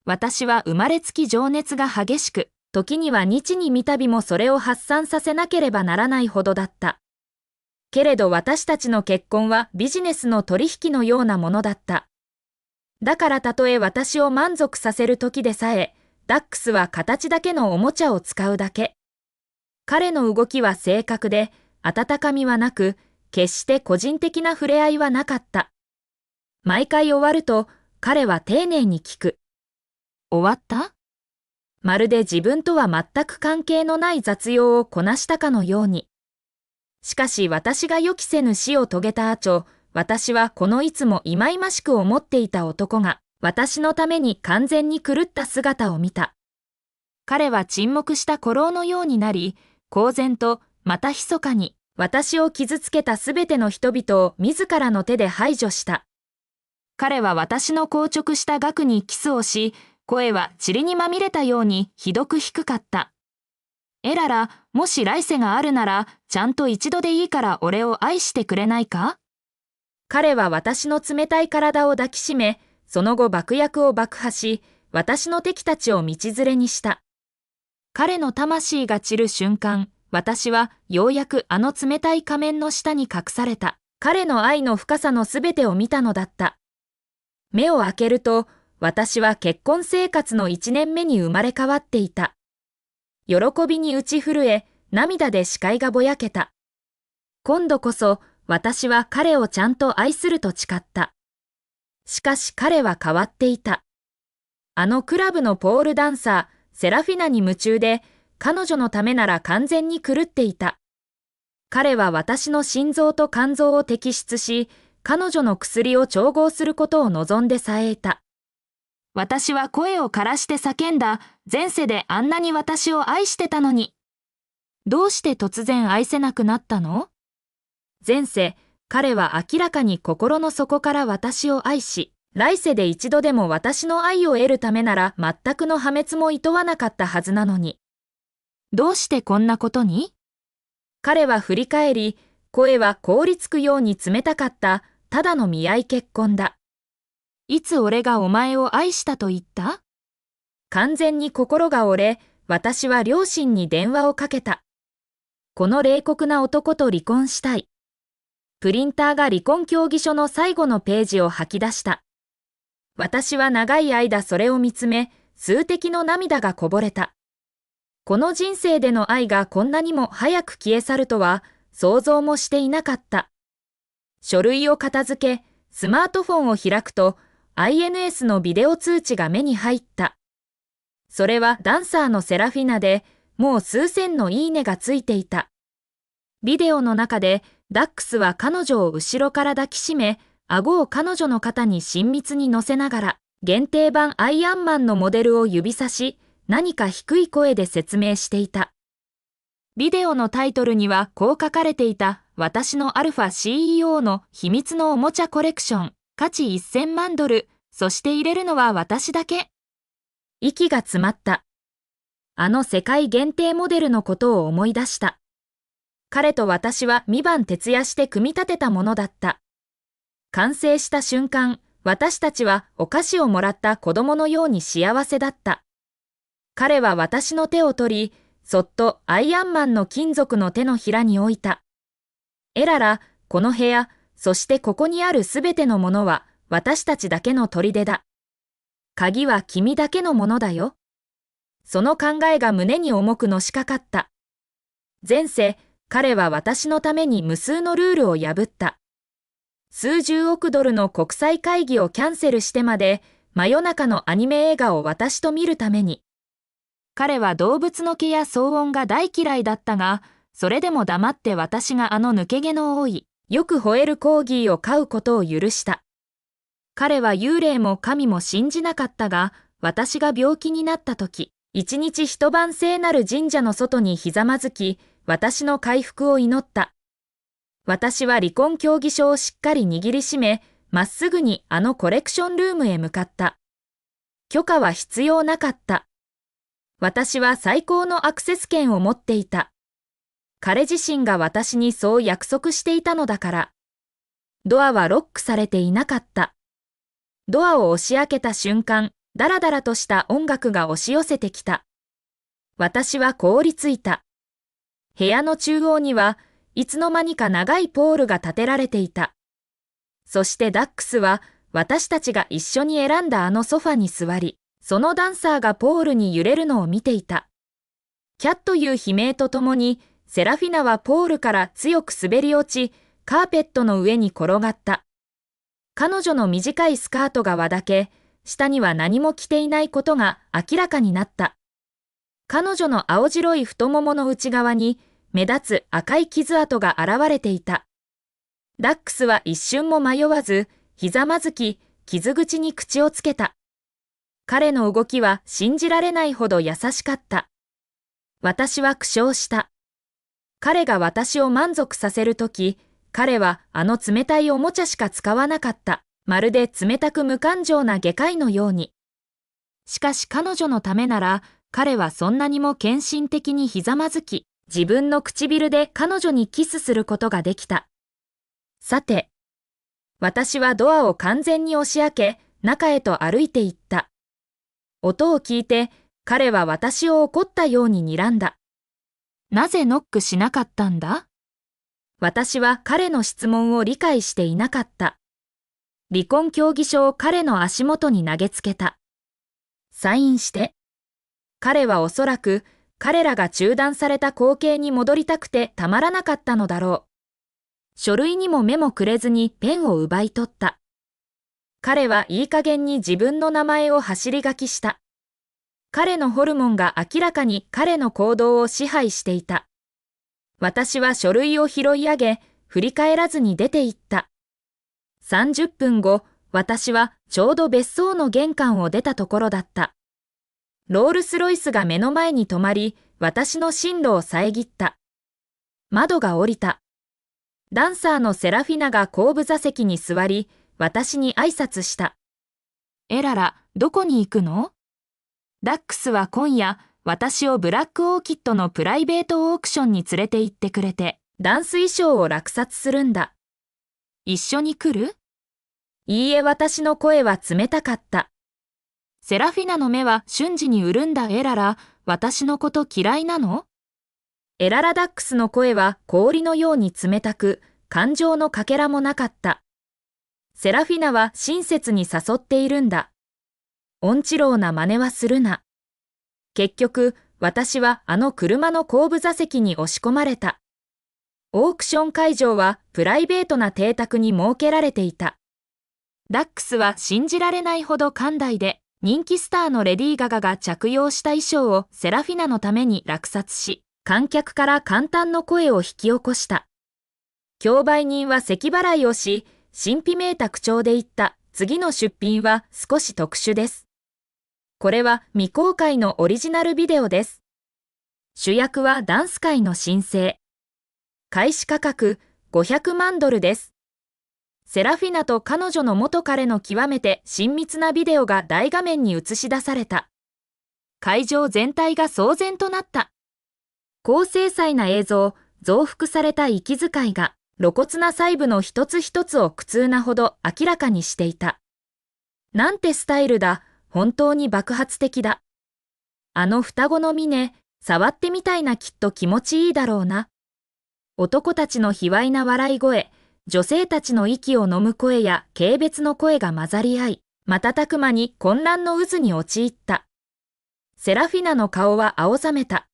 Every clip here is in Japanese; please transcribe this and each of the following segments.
私は生まれつき情熱が激しく、時には日に三度もそれを発散させなければならないほどだった。けれど私たちの結婚はビジネスの取引のようなものだった。だからたとえ私を満足させる時でさえ、ダックスは形だけのおもちゃを使うだけ。彼の動きは正確で、温かみはなく、決して個人的な触れ合いはなかった。毎回終わると、彼は丁寧に聞く。終わった？まるで自分とは全く関係のない雑用をこなしたかのように。しかし私が予期せぬ死を遂げた後、私はこのいつも忌々しく思っていた男が、私のために完全に狂った姿を見た。彼は沈黙した古老のようになり、公然と、また密かに、私を傷つけたすべての人々を自らの手で排除した。彼は私の硬直した顎にキスをし、声は塵にまみれたようにひどく低かった。エララ、もし来世があるなら、ちゃんと一度でいいから俺を愛してくれないか？彼は私の冷たい体を抱きしめ、その後爆薬を爆破し、私の敵たちを道連れにした。彼の魂が散る瞬間、私はようやくあの冷たい仮面の下に隠された、彼の愛の深さのすべてを見たのだった。目を開けると、私は結婚生活の1年目に生まれ変わっていた。喜びに打ち震え、涙で視界がぼやけた。今度こそ、私は彼をちゃんと愛すると誓った。しかし彼は変わっていた。あのクラブのポールダンサー、セラフィナに夢中で、彼女のためなら完全に狂っていた。彼は私の心臓と肝臓を摘出し、彼女の薬を調合することを望んでさえいた。私は声を枯らして叫んだ。前世であんなに私を愛してたのに。どうして突然愛せなくなったの？前世、彼は明らかに心の底から私を愛し、来世で一度でも私の愛を得るためなら全くの破滅も厭わなかったはずなのに。どうしてこんなことに？彼は振り返り、声は凍りつくように冷たかった、ただの見合い結婚だ。いつ俺がお前を愛したと言った？完全に心が折れ、私は両親に電話をかけた。この冷酷な男と離婚したい。プリンターが離婚協議書の最後のページを吐き出した。私は長い間それを見つめ、数滴の涙がこぼれた。この人生での愛がこんなにも早く消え去るとは、想像もしていなかった。書類を片付け、スマートフォンを開くと、INS のビデオ通知が目に入った。それはダンサーのセラフィナで、もう数千のいいねがついていた。ビデオの中で、ダックスは彼女を後ろから抱きしめ、顎を彼女の肩に親密に乗せながら、限定版アイアンマンのモデルを指さし、何か低い声で説明していた。ビデオのタイトルにはこう書かれていた。私のアルファ CEO の秘密のおもちゃコレクション、価値1000万ドル、そして入れるのは私だけ。息が詰まった。あの世界限定モデルのことを思い出した。彼と私は三晩徹夜して組み立てたものだった。完成した瞬間、私たちはお菓子をもらった子供のように幸せだった。彼は私の手を取り、そっとアイアンマンの金属の手のひらに置いた。エララ、この部屋、そしてここにあるすべてのものは私たちだけの砦だ。鍵は君だけのものだよ。その考えが胸に重くのしかかった。前世、彼は私のために無数のルールを破った。数十億ドルの国際会議をキャンセルしてまで、真夜中のアニメ映画を私と見るために。彼は動物の毛や騒音が大嫌いだったが、それでも黙って私があの抜け毛の多い、よく吠えるコーギーを飼うことを許した。彼は幽霊も神も信じなかったが、私が病気になった時、一日一晩聖なる神社の外にひざまずき、私の回復を祈った。私は離婚協議書をしっかり握りしめ、まっすぐにあのコレクションルームへ向かった。許可は必要なかった。私は最高のアクセス権を持っていた。彼自身が私にそう約束していたのだから。ドアはロックされていなかった。ドアを押し開けた瞬間、だらだらとした音楽が押し寄せてきた。私は凍りついた。部屋の中央にはいつの間にか長いポールが立てられていた。そしてダックスは私たちが一緒に選んだあのソファに座り、そのダンサーがポールに揺れるのを見ていた。キャッという悲鳴とともに、セラフィナはポールから強く滑り落ち、カーペットの上に転がった。彼女の短いスカートが輪だけ、下には何も着ていないことが明らかになった。彼女の青白い太ももの内側に目立つ赤い傷跡が現れていた。ダックスは一瞬も迷わず、ひざまずき、傷口に口をつけた。彼の動きは信じられないほど優しかった。私は苦笑した。彼が私を満足させるとき、彼はあの冷たいおもちゃしか使わなかった。まるで冷たく無感情な外科医のように。しかし彼女のためなら、彼はそんなにも献身的にひざまずき、自分の唇で彼女にキスすることができた。さて、私はドアを完全に押し開け、中へと歩いていった。音を聞いて、彼は私を怒ったように睨んだ。なぜノックしなかったんだ？私は彼の質問を理解していなかった。離婚協議書を彼の足元に投げつけた。サインして。彼はおそらく彼らが中断された光景に戻りたくてたまらなかったのだろう。書類にも目もくれずにペンを奪い取った。彼はいい加減に自分の名前を走り書きした。彼のホルモンが明らかに彼の行動を支配していた。私は書類を拾い上げ、振り返らずに出て行った。30分後、私はちょうど別荘の玄関を出たところだった。ロールスロイスが目の前に止まり、私の進路を遮った。窓が降りた。ダンサーのセラフィナが後部座席に座り、私に挨拶した。エララ、どこに行くの？ダックスは今夜、私をブラックオーキッドのプライベートオークションに連れて行ってくれて、ダンス衣装を落札するんだ。一緒に来る？いいえ、私の声は冷たかった。セラフィナの目は瞬時に潤んだ。エララ、私のこと嫌いなの？エララダックスの声は氷のように冷たく、感情のかけらもなかった。セラフィナは親切に誘っているんだ。音痴郎な真似はするな。結局、私はあの車の後部座席に押し込まれた。オークション会場はプライベートな邸宅に設けられていた。ダックスは信じられないほど寛大で、人気スターのレディー・ガガが着用した衣装をセラフィナのために落札し、観客から感嘆の声を引き起こした。競売人は咳払いをし、神秘めいた口調で言った。次の出品は少し特殊です。これは未公開のオリジナルビデオです。主役はダンス界の新星。開始価格$500万です。セラフィナと彼女の元彼の極めて親密なビデオが大画面に映し出された。会場全体が騒然となった。高精細な映像、増幅された息遣いが露骨な細部の一つ一つを苦痛なほど明らかにしていた。なんてスタイルだ、本当に爆発的だ。あの双子の峰、触ってみたいな、きっと気持ちいいだろうな。男たちの卑猥な笑い声、女性たちの息を飲む声や軽蔑の声が混ざり合い、瞬く間に混乱の渦に陥った。セラフィナの顔は青ざめた。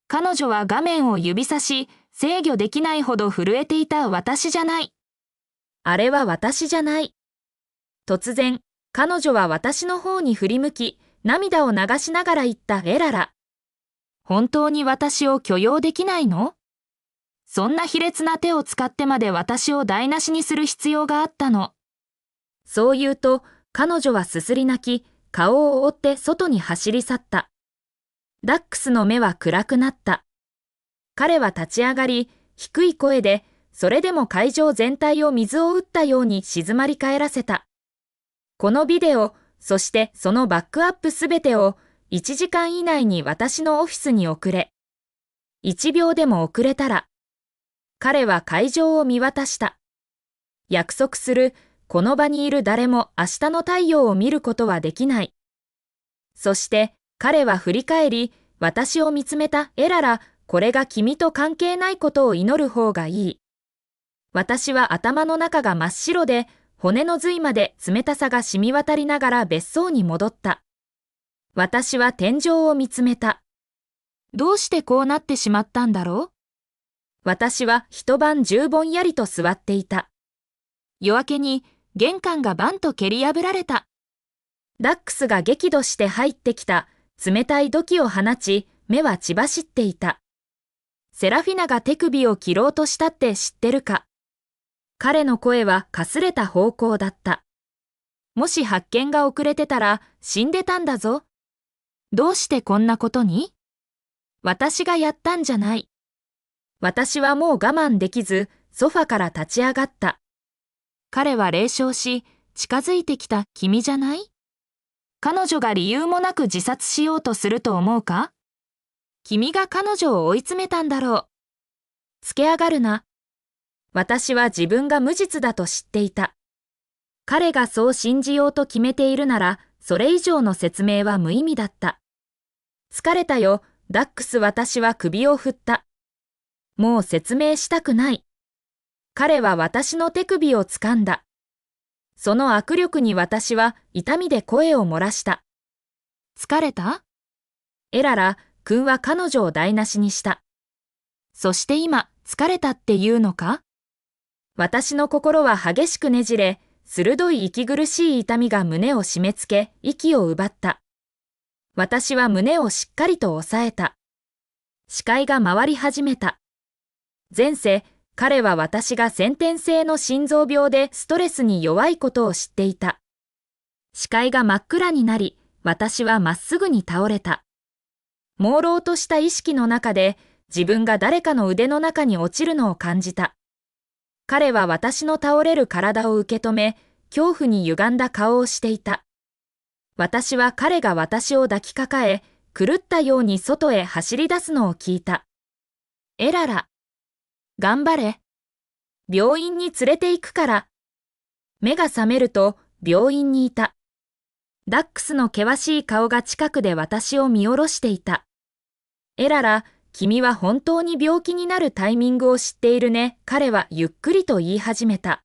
彼女は画面を指さし、制御できないほど震えていた。私じゃない。あれは私じゃない。突然、彼女は私の方に振り向き、涙を流しながら言った。エララ。本当に私を許容できないの？そんな卑劣な手を使ってまで私を台無しにする必要があったの。そう言うと、彼女はすすり泣き、顔を覆って外に走り去った。ダックスの目は暗くなった。彼は立ち上がり、低い声で、それでも会場全体を水を打ったように静まり返らせた。このビデオ、そしてそのバックアップすべてを1時間以内に私のオフィスに送れ。1秒でも遅れたら。彼は会場を見渡した。約束する、この場にいる誰も明日の太陽を見ることはできない。そして彼は振り返り、私を見つめた。エララ、これが君と関係ないことを祈る方がいい。私は頭の中が真っ白で、骨の髄まで冷たさが染み渡りながら別荘に戻った。私は天井を見つめた。どうしてこうなってしまったんだろう？私は一晩中ぼんやりと座っていた。夜明けに玄関がバンと蹴り破られた。ダックスが激怒して入ってきた。冷たい土器を放ち、目は血走っていた。セラフィナが手首を切ろうとしたって知ってるか？彼の声はかすれた方向だった。もし発見が遅れてたら死んでたんだぞ。どうしてこんなことに？私がやったんじゃない。私はもう我慢できず、ソファから立ち上がった。彼は冷笑し、近づいてきた。君じゃない？彼女が理由もなく自殺しようとすると思うか？君が彼女を追い詰めたんだろう。つけ上がるな。私は自分が無実だと知っていた。彼がそう信じようと決めているなら、それ以上の説明は無意味だった。疲れたよ、ダックス。私は首を振った。もう説明したくない。彼は私の手首を掴んだ。その握力に私は痛みで声を漏らした。疲れた？エララ君は彼女を台無しにした。そして今、疲れたって言うのか？私の心は激しくねじれ、鋭い息苦しい痛みが胸を締め付け、息を奪った。私は胸をしっかりと押さえた。視界が回り始めた。前世、彼は私が先天性の心臓病でストレスに弱いことを知っていた。視界が真っ暗になり、私はまっすぐに倒れた。朦朧とした意識の中で、自分が誰かの腕の中に落ちるのを感じた。彼は私の倒れる体を受け止め、恐怖に歪んだ顔をしていた。私は彼が私を抱きかかえ、狂ったように外へ走り出すのを聞いた。エララ。頑張れ。病院に連れて行くから。目が覚めると病院にいた。ダックスの険しい顔が近くで私を見下ろしていた。エララ、君は本当に病気になるタイミングを知っているね。彼はゆっくりと言い始めた。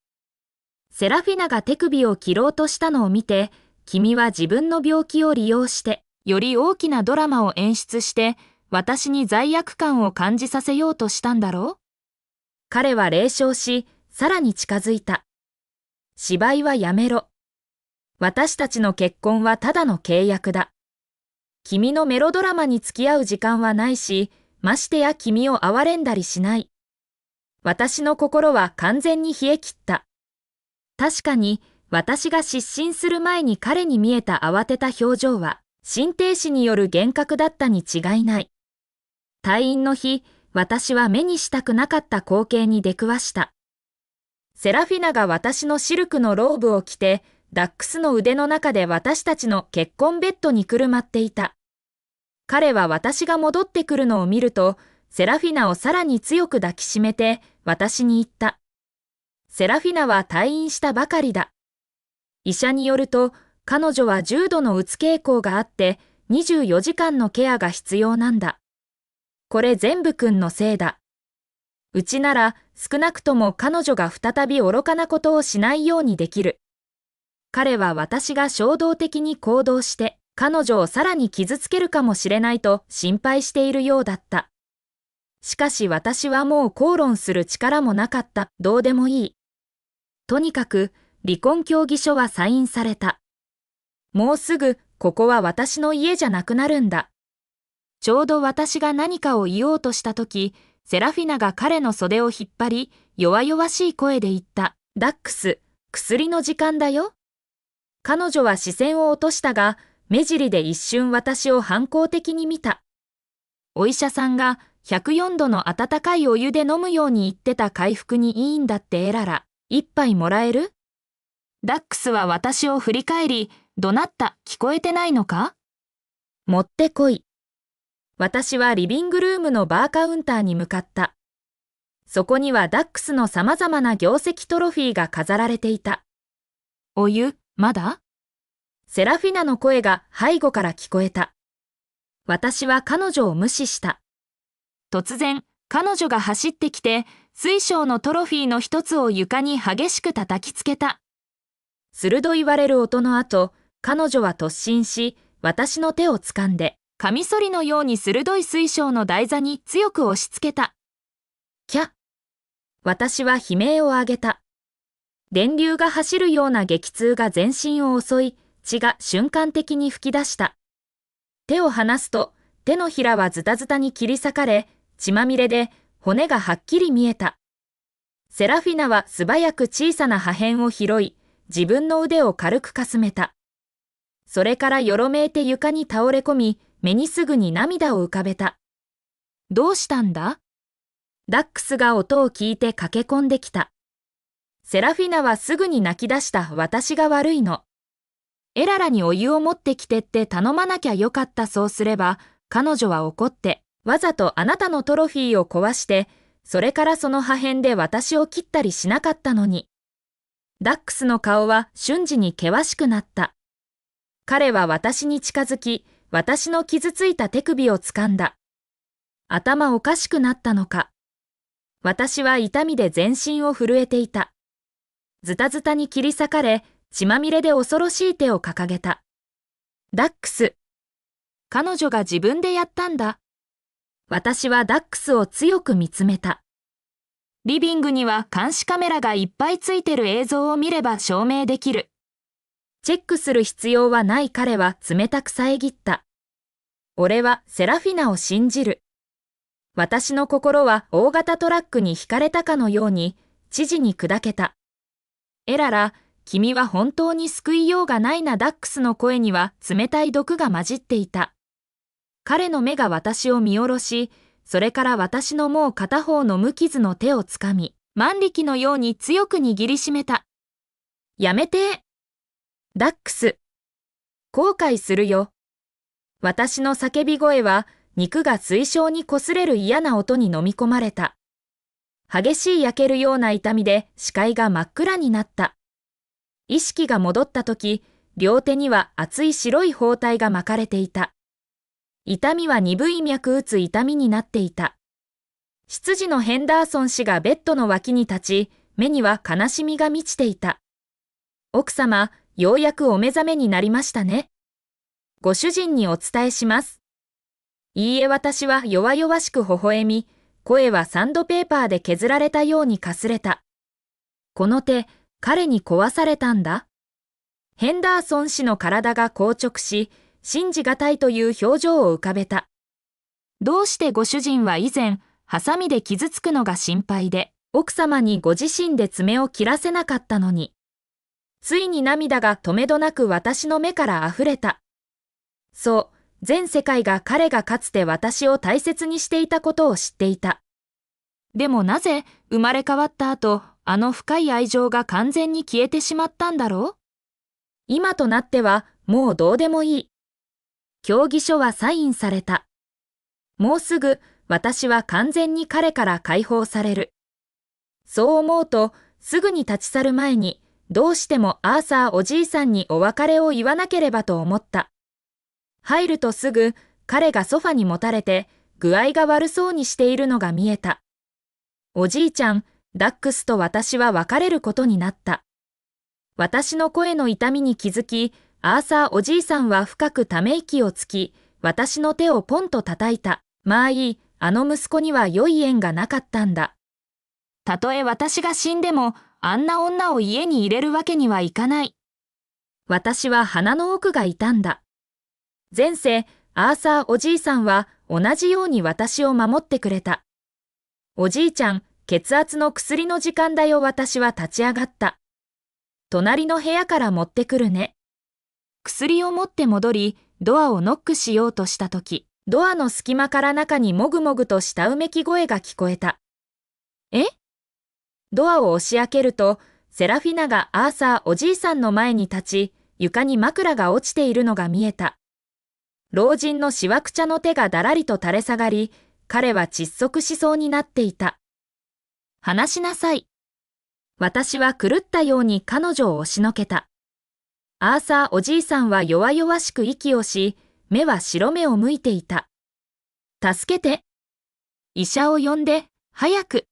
セラフィナが手首を切ろうとしたのを見て、君は自分の病気を利用して、より大きなドラマを演出して、私に罪悪感を感じさせようとしたんだろう？彼は冷笑し、さらに近づいた。芝居はやめろ。私たちの結婚はただの契約だ。君のメロドラマに付き合う時間はないし、ましてや君を憐れんだりしない。私の心は完全に冷え切った。確かに、私が失神する前に彼に見えた慌てた表情は、心停止による幻覚だったに違いない。退院の日、私は目にしたくなかった光景に出くわした。セラフィナが私のシルクのローブを着て、ダックスの腕の中で私たちの結婚ベッドにくるまっていた。彼は私が戻ってくるのを見ると、セラフィナをさらに強く抱きしめて、私に言った。セラフィナは退院したばかりだ。医者によると、彼女は重度のうつ傾向があって、24時間のケアが必要なんだ。これ全部君のせいだ。うちなら少なくとも彼女が再び愚かなことをしないようにできる。彼は私が衝動的に行動して彼女をさらに傷つけるかもしれないと心配しているようだった。しかし私はもう口論する力もなかった。どうでもいい。とにかく離婚協議書はサインされた。もうすぐここは私の家じゃなくなるんだ。ちょうど私が何かを言おうとしたとき、セラフィナが彼の袖を引っ張り、弱々しい声で言った。ダックス、薬の時間だよ。彼女は視線を落としたが、目尻で一瞬私を反抗的に見た。お医者さんが104度の温かいお湯で飲むように言ってた回復にいいんだってエララ。一杯もらえる？ダックスは私を振り返り、怒鳴った。聞こえてないのか？持ってこい。私はリビングルームのバーカウンターに向かった。そこにはダックスの様々な業績トロフィーが飾られていた。お湯、まだ？セラフィナの声が背後から聞こえた。私は彼女を無視した。突然、彼女が走ってきて、水晶のトロフィーの一つを床に激しく叩きつけた。鋭い割れる音の後、彼女は突進し、私の手を掴んで、カミソリのように鋭い水晶の台座に強く押し付けた。キャ。私は悲鳴を上げた。電流が走るような激痛が全身を襲い、血が瞬間的に噴き出した。手を離すと、手のひらはズタズタに切り裂かれ、血まみれで骨がはっきり見えた。セラフィナは素早く小さな破片を拾い、自分の腕を軽くかすめた。それからよろめいて床に倒れ込み、目にすぐに涙を浮かべた。どうしたんだ？ダックスが音を聞いて駆け込んできた。セラフィナはすぐに泣き出した。私が悪いの。エララにお湯を持ってきてって頼まなきゃよかった。そうすれば、彼女は怒って、わざとあなたのトロフィーを壊して、それからその破片で私を切ったりしなかったのに。ダックスの顔は瞬時に険しくなった。彼は私に近づき、私の傷ついた手首を掴んだ。頭おかしくなったのか。私は痛みで全身を震えていた。ズタズタに切り裂かれ、血まみれで恐ろしい手を掲げた。ダックス。彼女が自分でやったんだ。私はダックスを強く見つめた。リビングには監視カメラがいっぱいついてる映像を見れば証明できる。チェックする必要はない。彼は冷たく遮った。俺はセラフィナを信じる。私の心は大型トラックにひかれたかのように、知事に砕けた。エララ、君は本当に救いようがないな。ダックスの声には冷たい毒が混じっていた。彼の目が私を見下ろし、それから私のもう片方の無傷の手をつかみ、万力のように強く握りしめた。やめて。ダックス。後悔するよ。私の叫び声は、肉が水晶に擦れる嫌な音に飲み込まれた。激しい焼けるような痛みで視界が真っ暗になった。意識が戻ったとき、両手には厚い白い包帯が巻かれていた。痛みは鈍い脈打つ痛みになっていた。執事のヘンダーソン氏がベッドの脇に立ち、目には悲しみが満ちていた。奥様、ようやくお目覚めになりましたね。ご主人にお伝えします。いいえ、私は弱々しく微笑み、声はサンドペーパーで削られたようにかすれた。この手、彼に壊されたんだ。ヘンダーソン氏の体が硬直し、信じがたいという表情を浮かべた。どうしてご主人は以前、ハサミで傷つくのが心配で、奥様にご自身で爪を切らせなかったのに。ついに涙がとめどなく私の目からあふれた。そう、全世界が彼がかつて私を大切にしていたことを知っていた。でもなぜ生まれ変わった後、あの深い愛情が完全に消えてしまったんだろう？今となってはもうどうでもいい。協議書はサインされた。もうすぐ私は完全に彼から解放される。そう思うとすぐに立ち去る前にどうしてもアーサーおじいさんにお別れを言わなければと思った。入るとすぐ彼がソファにもたれて具合が悪そうにしているのが見えた。おじいちゃん、ダックスと私は別れることになった。私の声の痛みに気づき、アーサーおじいさんは深くため息をつき、私の手をポンと叩いた。まあいい、あの息子には良い縁がなかったんだ。たとえ私が死んでも、あんな女を家に入れるわけにはいかない。私は鼻の奥が痛んだ。前世、アーサーおじいさんは同じように私を守ってくれた。おじいちゃん、血圧の薬の時間だよ。私は立ち上がった。隣の部屋から持ってくるね。薬を持って戻り、ドアをノックしようとしたとき、ドアの隙間から中にもぐもぐとしたうめき声が聞こえた。え？ドアを押し開けると、セラフィナがアーサーおじいさんの前に立ち、床に枕が落ちているのが見えた。老人のしわくちゃの手がだらりと垂れ下がり、彼は窒息しそうになっていた。話しなさい。私は狂ったように彼女を押しのけた。アーサーおじいさんは弱々しく息をし、目は白目を向いていた。助けて。医者を呼んで、早く。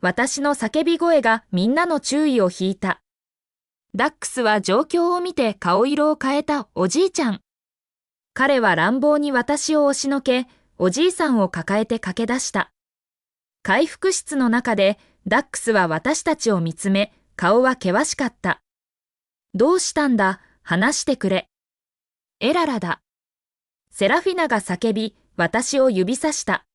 私の叫び声がみんなの注意を引いた。ダックスは状況を見て顔色を変えたおじいちゃん。彼は乱暴に私を押しのけ、おじいさんを抱えて駆け出した。回復室の中でダックスは私たちを見つめ、顔は険しかった。どうしたんだ、話してくれ。エララだ。セラフィナが叫び、私を指さした。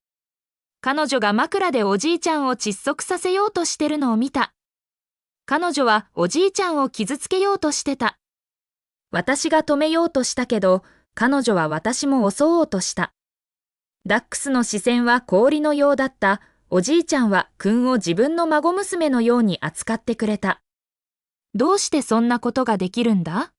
彼女が枕でおじいちゃんを窒息させようとしてるのを見た。彼女はおじいちゃんを傷つけようとしてた。私が止めようとしたけど、彼女は私も襲おうとした。ダックスの視線は氷のようだった。おじいちゃんは君を自分の孫娘のように扱ってくれた。どうしてそんなことができるんだ？